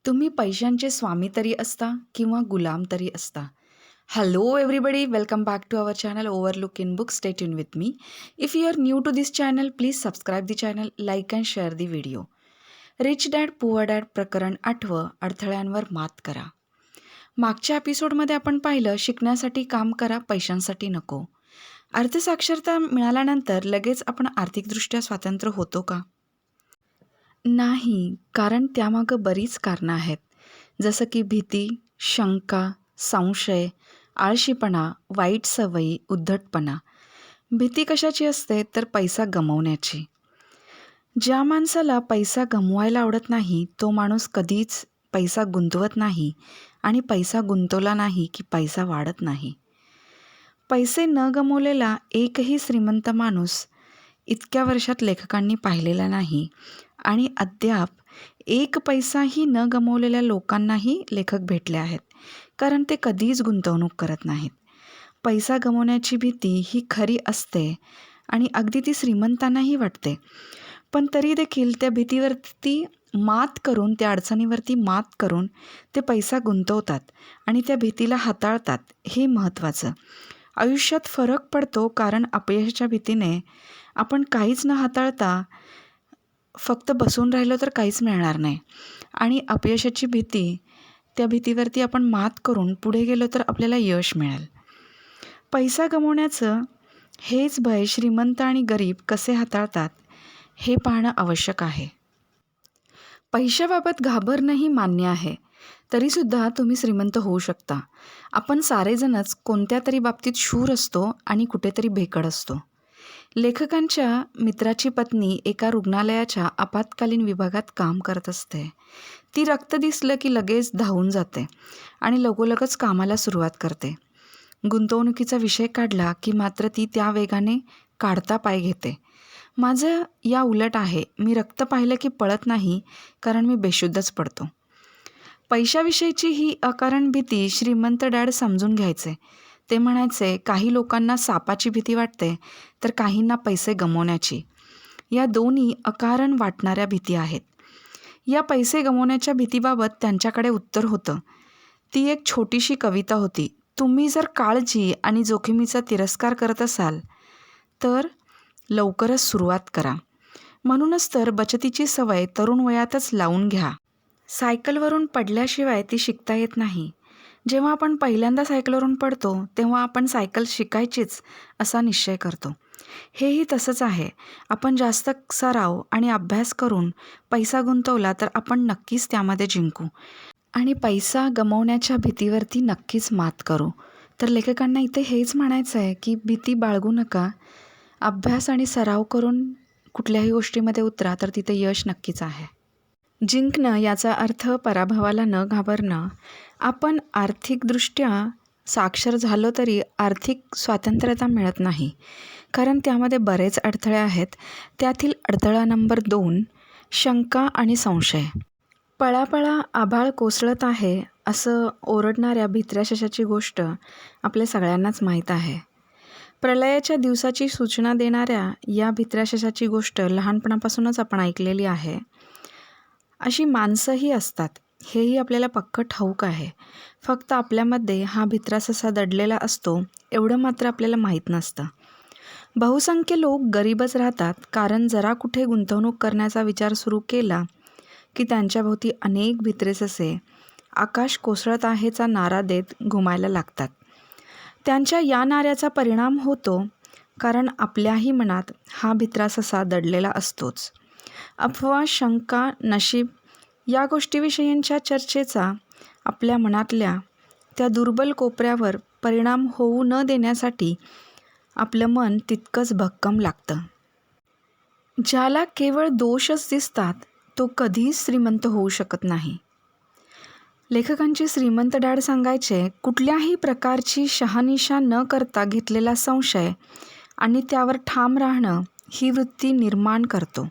तुम्ही पैशांचे स्वामी तरी असता किंवा गुलाम तरी असता. Hello everybody, welcome back to our channel overlook in books. Stay tune with me. If you are new to this channel, please subscribe the channel, like and share the video. Rich dad poor dad प्रकरण 8, अडथळ्यांवर मात करा. मागच्या एपिसोडमध्ये आपण पाहिलं, शिकण्यासाठी काम करा, पैशांसाठी नको. अर्थसाक्षरता मिळाल्यानंतर लगेच आपण आर्थिकदृष्ट्या स्वतंत्र होतो का? नाही, कारण त्यामागं बरीच कारणं आहेत. जसं की भीती, शंका, संशय, आळशीपणा, वाईट सवयी, उद्धटपणा. भीती कशाची असते तर पैसा गमावण्याची. ज्या माणसाला पैसा गमवायला आवडत नाही, तो माणूस कधीच पैसा गुंतवत नाही आणि पैसा गुंतवला नाही की पैसा वाढत नाही. पैसे न गमावलेला एकही श्रीमंत माणूस इतक्या वर्षात लेखकांनी पाहिलेला नाही आणि अद्याप एक पैसाही न गमावलेल्या लोकांनाही लेखक भेटले आहेत, कारण ते कधीच गुंतवणूक करत नाहीत. पैसा गमावण्याची भीती ही खरी असते आणि अगदी ती श्रीमंतांनाही वाटते, पण तरी देखील त्या भीतीवरती मात करून, त्या अडचणीवरती मात करून ते पैसा गुंतवतात आणि त्या भीतीला हाताळतात. हे महत्त्वाचं. आयुष्यात फरक पडतो, कारण अपयशाच्या भीतीने आपण काहीच न हाताळता फक्त बसून राहिलो तर काहीच मिळणार नाही, आणि अपयशाची भीती, त्या भीतीवरती आपण मात करून पुढे गेलो तर आपल्याला यश मिळेल. पैसा गमावण्याचं हेच भय श्रीमंत आणि गरीब कसे हाताळतात हे पाहणं आवश्यक आहे. पैशाबाबत घाबरणंही मान्य आहे, तरीसुद्धा तुम्ही श्रीमंत होऊ शकता. आपण सारेजणच कोणत्या तरी बाबतीत शूर असतो आणि कुठेतरी भेकड असतो. लेखकांच्या मित्राची पत्नी एका रुग्णालयाच्या आपत्कालीन विभागात काम करत असते. ती रक्त दिसलं की लगेच धावून जाते आणि लगोलगच कामाला सुरुवात करते. गुंतवणुकीचा विषय काढला की मात्र ती त्या वेगाने काढता पाय घेते. माझं या उलट आहे. मी रक्त पाहिलं की पळत नाही, कारण मी बेशुद्धच पडतो. पैशाविषयीची ही अकारण भीती श्रीमंत डॅड समजून घ्यायचे. ते म्हणायचे, काही लोकांना सापाची भीती वाटते तर काहींना पैसे गमावण्याची. या दोन्ही अकारण वाटणाऱ्या भीती आहेत. या पैसे गमावण्याच्या भीतीबाबत त्यांच्याकडे उत्तर होतं. ती एक छोटीशी कविता होती. तुम्ही जर काळजी आणि जोखमीचा तिरस्कार करत असाल तर लवकरच सुरुवात करा. म्हणूनच तर बचतीची सवय तरुण वयातच लावून घ्या. सायकलवरून पडल्याशिवाय ती शिकता येत नाही. जेव्हा आपण पहिल्यांदा सायकलवरून पडतो तेव्हा आपण सायकल शिकायचीच असा निश्चय करतो. हेही तसंच आहे. आपण जास्त सराव आणि अभ्यास करून पैसा गुंतवला तर आपण नक्कीच त्यामध्ये जिंकू आणि पैसा गमावण्याच्या भीतीवरती नक्कीच मात करू. तर लेखकांना इथे हेच म्हणायचं आहे की भीती बाळगू नका. अभ्यास आणि सराव करून कुठल्याही गोष्टीमध्ये उतरा, तर तिथे यश नक्कीच आहे. जिंकणं याचा अर्थ पराभवाला न घाबरणं. आपण आर्थिकदृष्ट्या साक्षर झालो तरी आर्थिक स्वातंत्र्यता मिळत नाही, कारण त्यामध्ये बरेच अडथळे आहेत. त्यातील अडथळा नंबर 2, शंका आणि संशय. पळापळा आभाळ कोसळत आहे असं ओरडणाऱ्या भित्र्या शशाची गोष्ट आपल्या सगळ्यांनाच माहीत आहे. प्रलयाच्या दिवसाची सूचना देणाऱ्या या भित्र्या शशाची गोष्ट लहानपणापासूनच आपण ऐकलेली आहे. अशी माणसंही असतात, हेही आपल्याला पक्कं ठाऊक आहे. फक्त आपल्यामध्ये हा भित्रा ससा दडलेला असतो, एवढं मात्र आपल्याला माहीत नसतं. बहुसंख्य लोक गरीबच राहतात, कारण जरा कुठे गुंतवणूक करण्याचा विचार सुरू केला की त्यांच्याभोवती अनेक भित्रे ससे आकाश कोसळत आहेचा नारा देत घुमायला लागतात. त्यांच्या या नाऱ्याचा परिणाम होतो, कारण आपल्याही मनात हा भित्रा ससा दडलेला असतोच. अफवा, शंका, नशीब या गोष्टीविषयींच्या चर्चेचा आपल्या मनातल्या त्या दुर्बल कोपऱ्यावर परिणाम होऊ न देण्यासाठी आपलं मन तितकंच भक्कम लागतं. ज्याला केवळ दोषच दिसतात तो कधीच श्रीमंत होऊ शकत नाही. लेखकांचे श्रीमंत डॅड सांगायचे, कुठल्याही प्रकारची शहानिशा न करता घेतलेला संशय आणि त्यावर ठाम राहणं ही वृत्ती निर्माण करतो.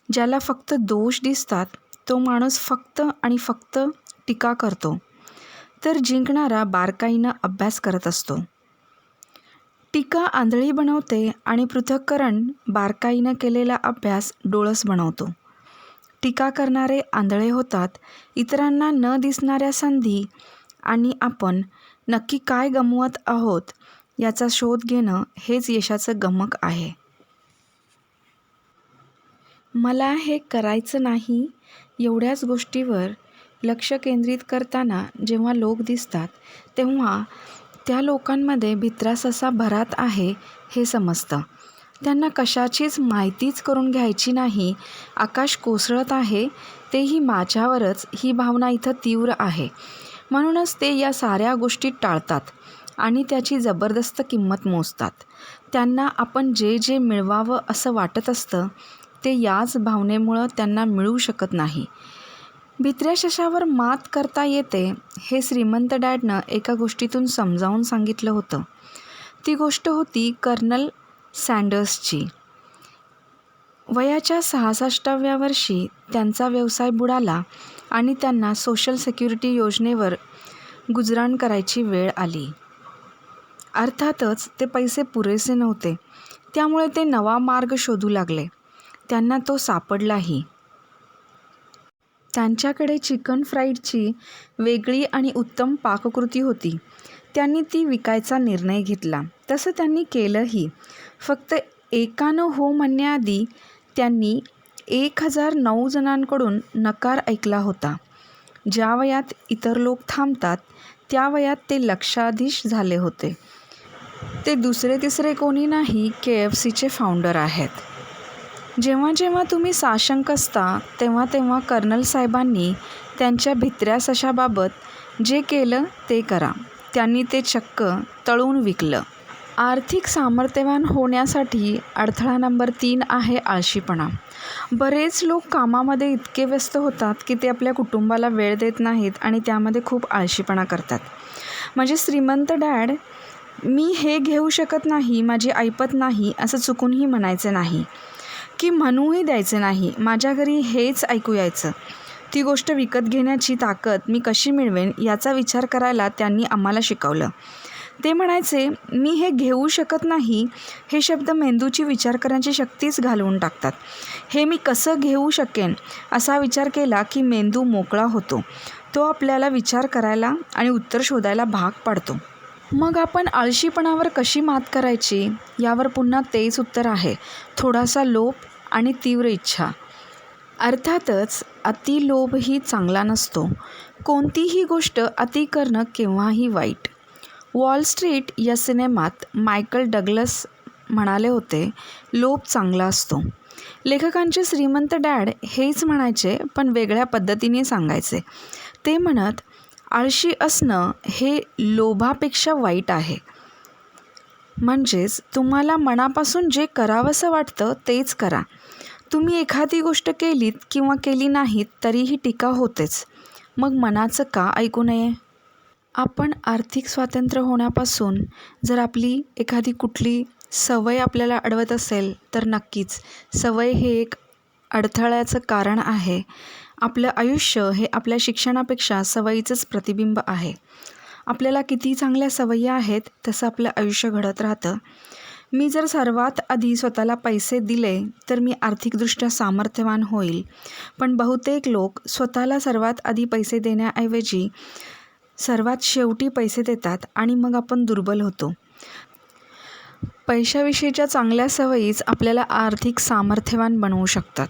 ज्याला फक्त दोष दिसतात तो माणूस फक्त आणि फक्त टीका करतो, तर जिंकणारा बारकाईनं अभ्यास करत असतो. टीका आंधळी बनवते आणि पृथक्करण बारकाईनं केलेला अभ्यास डोळस बनवतो. टीका करणारे आंधळे होतात, इतरांना न दिसणाऱ्या संधी आणि आपण नक्की काय गमवत आहोत याचा शोध घेणं हेच यशाचं गमक आहे. मला हे करायचं नाही एवढ्याच गोष्टीवर लक्ष केंद्रित करताना जेव्हा लोक दिसतात, तेव्हा त्या लोकांमध्ये भित्रा ससा भरात आहे हे समजतं. त्यांना कशाचीच माहितीच करून घ्यायची नाही. आकाश कोसळत आहे तेही माझ्यावरच, ही भावना इथं तीव्र आहे. म्हणूनच ते या साऱ्या गोष्टी टाळतात आणि त्याची जबरदस्त किंमत मोजतात. त्यांना आपण जे जे मिळवावं असं वाटत असतं ते याच भावनेमुळं त्यांना मिळू शकत नाही. भित्र्या सशावर मात करता येते हे श्रीमंत डॅडनं एका गोष्टीतून समजावून सांगितलं होतं. ती गोष्ट होती कर्नल सँडर्सची. वयाच्या 66व्या वर्षी त्यांचा व्यवसाय बुडाला आणि त्यांना सोशल सिक्युरिटी योजनेवर गुजराण करायची वेळ आली. अर्थातच ते पैसे पुरेसे नव्हते, त्यामुळे ते नवा मार्ग शोधू लागले. त्यांना तो सापडलाही. त्यांच्याकडे चिकन फ्राईडची वेगळी आणि उत्तम पाककृती होती. त्यांनी ती विकायचा निर्णय घेतला. तसं त्यांनी केलंही. फक्त एकानं हो म्हणण्याआधी त्यांनी 1009 जणांकडून नकार ऐकला होता. ज्या वयात इतर लोक थांबतात त्या वयात ते लक्षाधीश झाले होते. ते दुसरे तिसरे कोणी नाही, KFCचे फाउंडर आहेत. जेव्हा जेव्हा तुम्ही साशंक असता तेव्हा तेव्हा कर्नल साहेबांनी त्यांच्या भित्र्या सशाबाबत जे केलं ते करा. त्यांनी ते चक्क तळून विकलं. आर्थिक सामर्थ्यवान होण्यासाठी अडथळा नंबर 3 आहे आळशीपणा. बरेच लोक कामामध्ये इतके व्यस्त होतात की ते आपल्या कुटुंबाला वेळ देत नाहीत आणि त्यामध्ये खूप आळशीपणा करतात. म्हणजे श्रीमंत डॅड, मी हे घेऊ शकत नाही, माझी ऐपत नाही असं चुकूनही म्हणायचे नाही, की म्हणूही द्यायचे नाही. माझ्या घरी हेच ऐकू यायचं. ती गोष्ट विकत घेण्याची ताकद मी कशी मिळवेन याचा विचार करायला त्यांनी आम्हाला शिकवलं. ते म्हणायचे, मी हे घेऊ शकत नाही हे शब्द मेंदूची विचार करण्याची शक्तीच घालवून टाकतात. हे मी कसं घेऊ शकेन असा विचार केला की मेंदू मोकळा होतो. तो आपल्याला विचार करायला आणि उत्तर शोधायला भाग पाडतो. मग आपण आळशीपणावर कशी मात करायची यावर पुन्हा तेच उत्तर आहे, थोडासा लोभ आणि तीव्र इच्छा. अर्थातच अतिलोभही चांगला नसतो. कोणतीही गोष्ट अति करणं केव्हाही वाईट. वॉल स्ट्रीट या सिनेमात मायकल डग्लस म्हणाले होते, लोभ चांगला असतो. लेखकांचे श्रीमंत डॅड हेच म्हणायचे, पण वेगळ्या पद्धतीने सांगायचे. ते म्हणत, आळशी असणं हे लोभापेक्षा वाईट आहे. म्हणजेच तुम्हाला मनापासून जे करावंसं वाटतं तेच करा. तुम्ही एखादी गोष्ट केलीत किंवा केली नाहीत तरीही टीका होतेच. मग मनाचं का ऐकू नये? आपण आर्थिक स्वातंत्र्य होण्यापासून जर आपली एखादी कुठली सवय आपल्याला अडवत असेल तर नक्कीच सवय हे एक अडथळ्याचं कारण आहे. आपलं आयुष्य हे आपल्या शिक्षणापेक्षा सवयीचंच प्रतिबिंब आहे. आपल्याला किती चांगल्या सवयी आहेत तसं आपलं आयुष्य घडत राहतं. मी जर सर्वात आधी स्वतःला पैसे दिले तर मी आर्थिकदृष्ट्या सामर्थ्यवान होईल. पण बहुतेक लोक स्वतःला सर्वात आधी पैसे देण्याऐवजी सर्वात शेवटी पैसे देतात आणि मग आपण दुर्बल होतो. पैशाविषयीच्या चांगल्या सवयीच आपल्याला आर्थिक सामर्थ्यवान बनवू शकतात.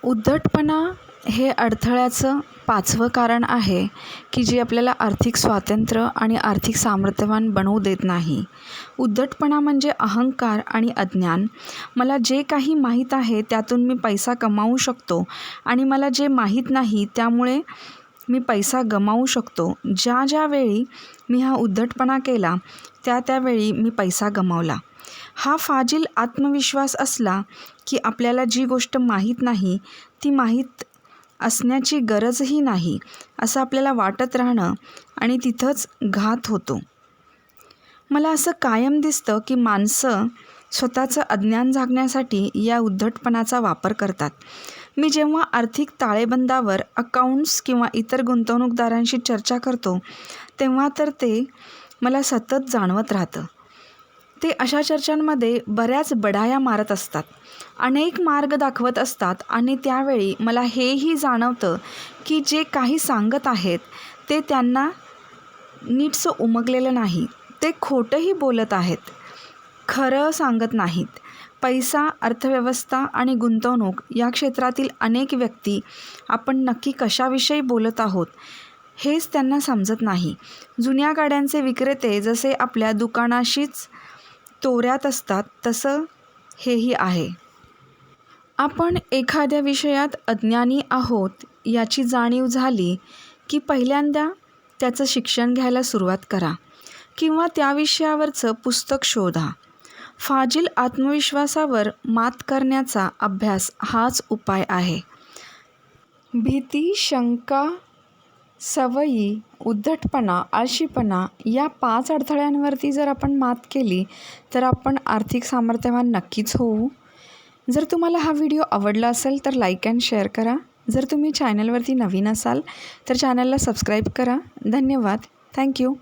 उद्धटपणा हे अडथळ्याचं 5वं कारण आहे की जे आपल्याला आर्थिक स्वातंत्र्य आणि आर्थिक सामर्थ्यवान बनवू देत नाही. उद्धटपणा म्हणजे अहंकार आणि अज्ञान. मला जे काही माहीत आहे त्यातून मी पैसा कमावू शकतो आणि मला जे माहीत नाही त्यामुळे मी पैसा गमावू शकतो. ज्या वेळी मी हा उद्धटपणा केला त्यावेळी मी पैसा गमावला. हा फाजील आत्मविश्वास असला की आपल्याला जी गोष्ट माहीत नाही ती माहीत असण्याची गरजही नाही असं आपल्याला वाटत राहणं आणि तिथंच घात होतो. मला असं कायम दिसतं की माणसं स्वतःचं अज्ञान झाकण्यासाठी या उद्धटपणाचा वापर करतात. मी जेव्हा आर्थिक ताळेबंदावर अकाउंट्स किंवा इतर गुंतवणूकदारांशी चर्चा करतो तेव्हा तर ते मला सतत जाणवत राहतं. ते अशा चर्चांमध्ये बऱ्याच बढाया मारत असतात, अनेक मार्ग दाखवत असतात आणि त्यावेळी मला हेही जाणवतं की जे काही सांगत आहेत ते त्यांना नीटसं उमगलेलं नाही. ते खोटंही बोलत आहेत, खरं सांगत नाहीत. पैसा, अर्थव्यवस्था आणि गुंतवणूक या क्षेत्रातील अनेक व्यक्ती आपण नक्की कशाविषयी बोलत आहोत हेच त्यांना समजत नाही. जुन्या गाड्यांचे विक्रेते जसे आपल्या दुकानाशीच तोऱ्यात असतात तसं हेही आहे. आपण एखाद्या विषयात अज्ञानी आहोत याची जाणीव झाली की पहिल्यांदा त्याचं शिक्षण घ्यायला सुरुवात करा किंवा त्या विषयावरचं पुस्तक शोधा. फाजील आत्मविश्वासावर मात करण्याचा अभ्यास हाच उपाय आहे. भीती, शंका, सवयी, उद्धटपणा, आळशीपणा या 5 अडथळ्यांवरती जर आपण मात केली तर आपण आर्थिक सामर्थ्यवान नक्कीच होऊ. जर तुम्हाला हा व्हिडिओ आवडला असेल तर लाईक अँड शेअर करा. जर तुम्ही चॅनलवरती नवीन असाल तर चॅनलला सबस्क्राईब करा. धन्यवाद. थँक्यू.